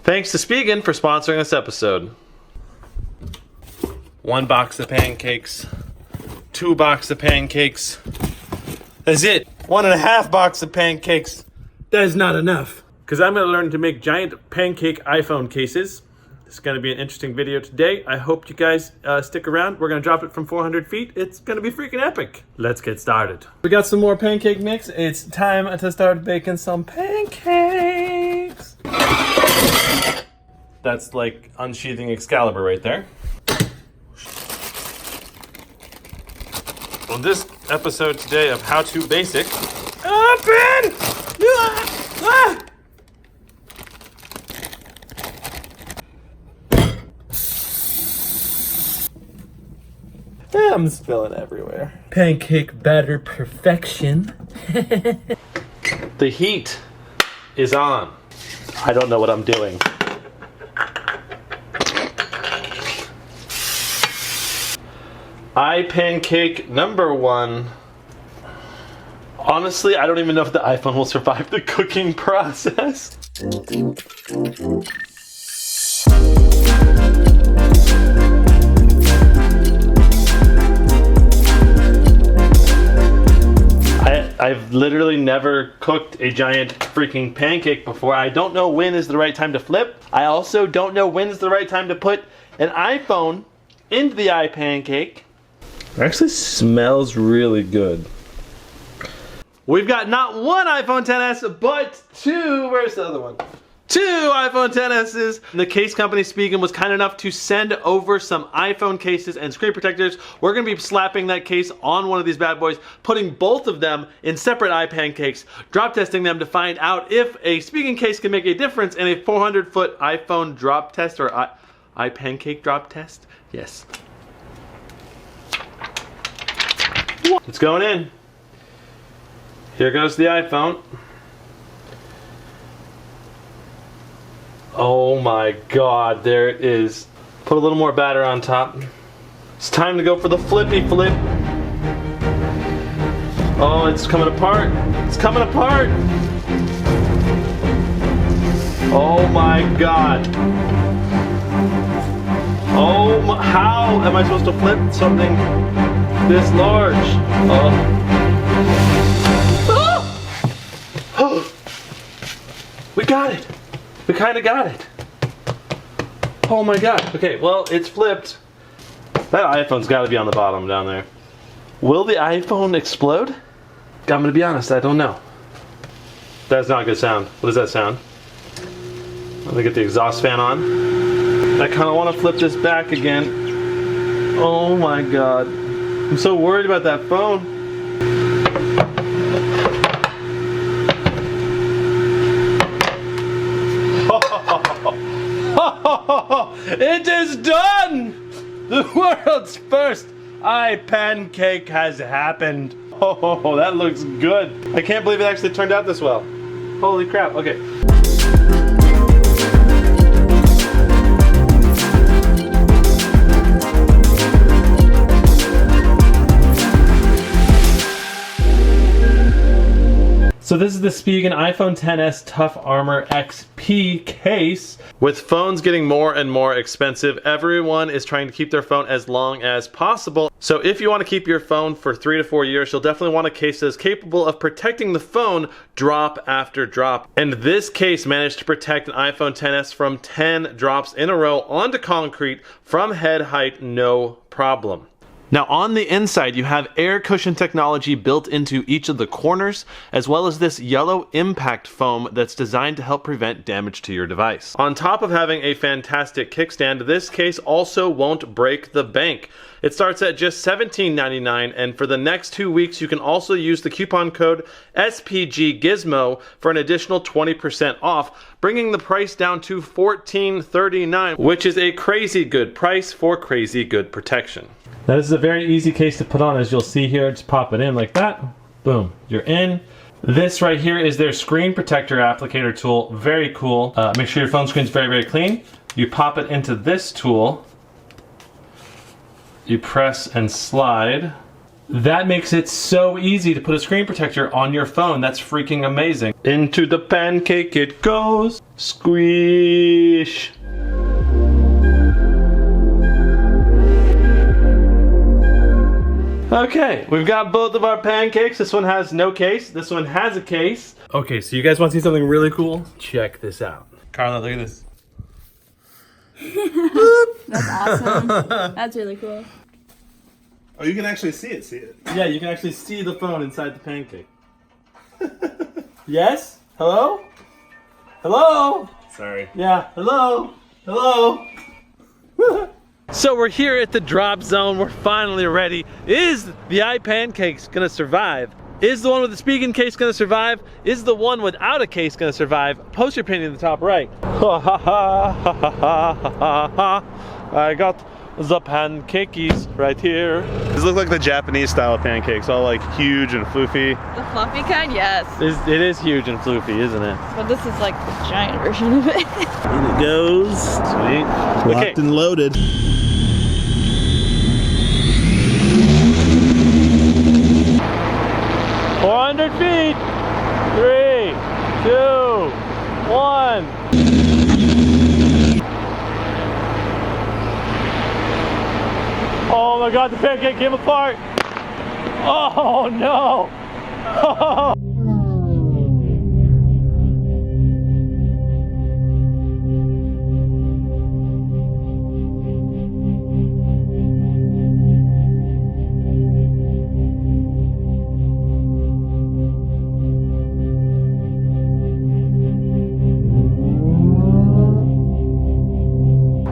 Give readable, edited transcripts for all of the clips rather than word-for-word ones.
Thanks to Spigen for sponsoring this episode. 1 box of pancakes, 2 boxes of pancakes. That's it. 1.5 boxes of pancakes. That is not enough. Because I'm going to learn to make giant pancake iPhone cases. It's going to be an interesting video today. I hope you guys stick around. We're going to drop it from 400 feet. It's going to be freaking epic. Let's get started. We got some more pancake mix. It's time to start baking some pancakes. That's like unsheathing Excalibur right there. Well, this episode today of How To Basic. Open! I'm spilling everywhere. Pancake batter perfection. The heat is on. I don't know what I'm doing. iPancake #1. Honestly, I don't even know if the iPhone will survive the cooking process. I've literally never cooked a giant freaking pancake before. I don't know when is the right time to flip. I also don't know when is the right time to put an iPhone into the iPancake. It actually smells really good. We've got not 1 iPhone XS, but 2. Where's the other one? 2 iPhone XS's. The case company Spigen was kind enough to send over some iPhone cases and screen protectors. We're going to be slapping that case on one of these bad boys, putting both of them in separate iPancakes, drop testing them to find out if a Spigen case can make a difference in a 400-foot iPhone drop test or iPancake drop test. Yes. It's going in. Here goes the iPhone. Oh my god, there it is. Put a little more batter on top. It's time to go for the flippy flip. Oh, it's coming apart. It's coming apart. Oh my god. Oh my, how am I supposed to flip something this large? Oh. We got it. We kind of got it. Oh my god. Okay, well, it's flipped. That iPhone's got to be on the bottom down there. Will the iPhone explode? I'm going to be honest, I don't know. That's not a good sound. What does that sound? Let me get the exhaust fan on. I kind of want to flip this back again. Oh my god. I'm so worried about that phone. It is done! The world's first iPancake has happened. Oh, that looks good. I can't believe it actually turned out this well. Holy crap, okay. So this is the Spigen iPhone XS Tough Armor XP case. With phones getting more and more expensive, everyone is trying to keep their phone as long as possible. So if you want to keep your phone for 3 to 4 years, you'll definitely want a case that is capable of protecting the phone drop after drop. And this case managed to protect an iPhone XS from 10 drops in a row onto concrete from head height, no problem. Now on the inside you have air cushion technology built into each of the corners, as well as this yellow impact foam that's designed to help prevent damage to your device. On top of having a fantastic kickstand, this case also won't break the bank. It starts at just $17.99, and for the next 2 weeks you can also use the coupon code SPGGizmo for an additional 20% off, bringing the price down to $14.39, which is a crazy good price for crazy good protection. Now this is a very easy case to put on, as you'll see here. Just pop it in like that. Boom, you're in. This right here is their screen protector applicator tool. Very cool. Make sure your phone screen is very, very clean. You pop it into this tool. You press and slide. That makes it so easy to put a screen protector on your phone. That's freaking amazing. Into the pancake it goes. Squeeze. Okay, we've got both of our pancakes. This one has no case. This one has a case. Okay, so you guys want to see something really cool? Check this out. Carla, look at this. That's awesome. That's really cool. Oh, you can actually see it. Yeah, you can actually see the phone inside the pancake. Yes? Hello? Hello? Sorry. Yeah, hello? Hello? So we're here at the drop zone. We're finally ready. Is the iPancake gonna survive? Is the one with the Spigen case gonna survive? Is the one without a case gonna survive? Post your opinion in the top right. I got the pancakes right here. These look like the Japanese style pancakes, all like huge and floofy. The fluffy kind, yes. It is huge and floofy, isn't it? But this is like the giant version of it. And it goes. Sweet. Locked and loaded. $400 feet. 3, 2, 1. Oh my God, the pancake came apart. Oh no.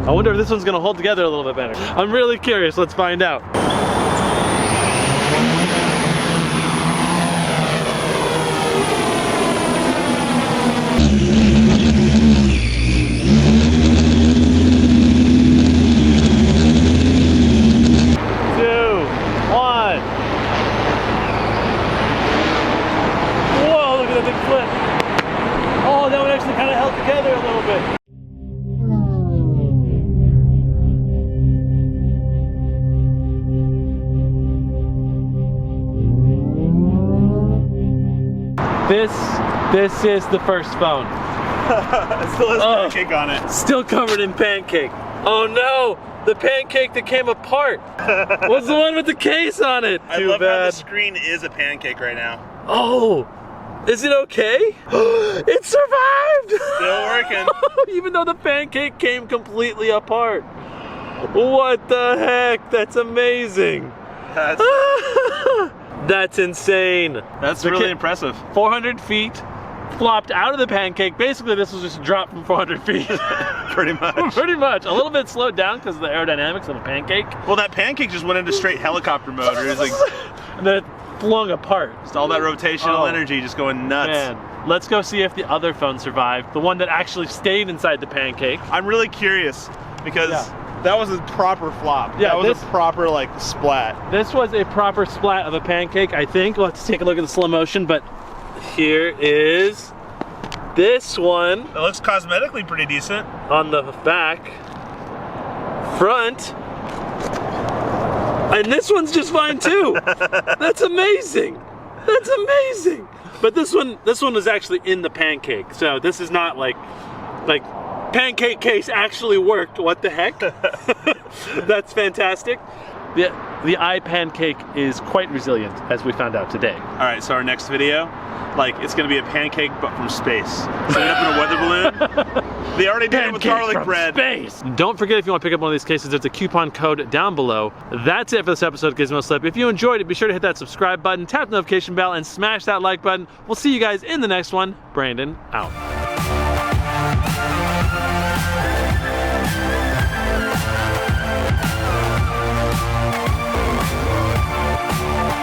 I wonder if this one's gonna hold together a little bit better. I'm really curious, let's find out. Whoa, look at that big flip. Oh, that one actually kind of held together a little bit. This is the first phone. It still has pancake on it. Still covered in pancake. Oh no, the pancake that came apart. What's the one with the case on it? I love how the screen is a pancake right now. Oh, is it okay? It survived. Still working. Even though the pancake came completely apart. What the heck? That's amazing. That's insane. That's really impressive. 400 feet, flopped out of the pancake. Basically, this was just a drop from 400 feet. Pretty much. Pretty much. A little bit slowed down because of the aerodynamics of a pancake. Well, that pancake just went into straight helicopter mode. It was like, And then it flung apart. just all that rotational energy just going nuts. Man, let's go see if the other phone survived. The one that actually stayed inside the pancake. I'm really curious because that was a proper flop. Yeah, that was a proper like splat. This was a proper splat of a pancake, I think. Let's take a look at the slow motion, but here is this one. It looks cosmetically pretty decent. On the back, front, and this one's just fine too. That's amazing. That's amazing. But this one was actually in the pancake, so this is not like pancake case actually worked. What the heck? That's fantastic. The iPancake is quite resilient, as we found out today. All right, so our next video, like, it's gonna be a pancake but from space. Set it up in a weather balloon. They already did it with garlic bread. Space. Don't forget, if you want to pick up one of these cases, there's a coupon code down below. That's it for this episode of Gizmo Slip. If you enjoyed it, be sure to hit that subscribe button, tap the notification bell, and smash that like button. We'll see you guys in the next one. Brandon, out.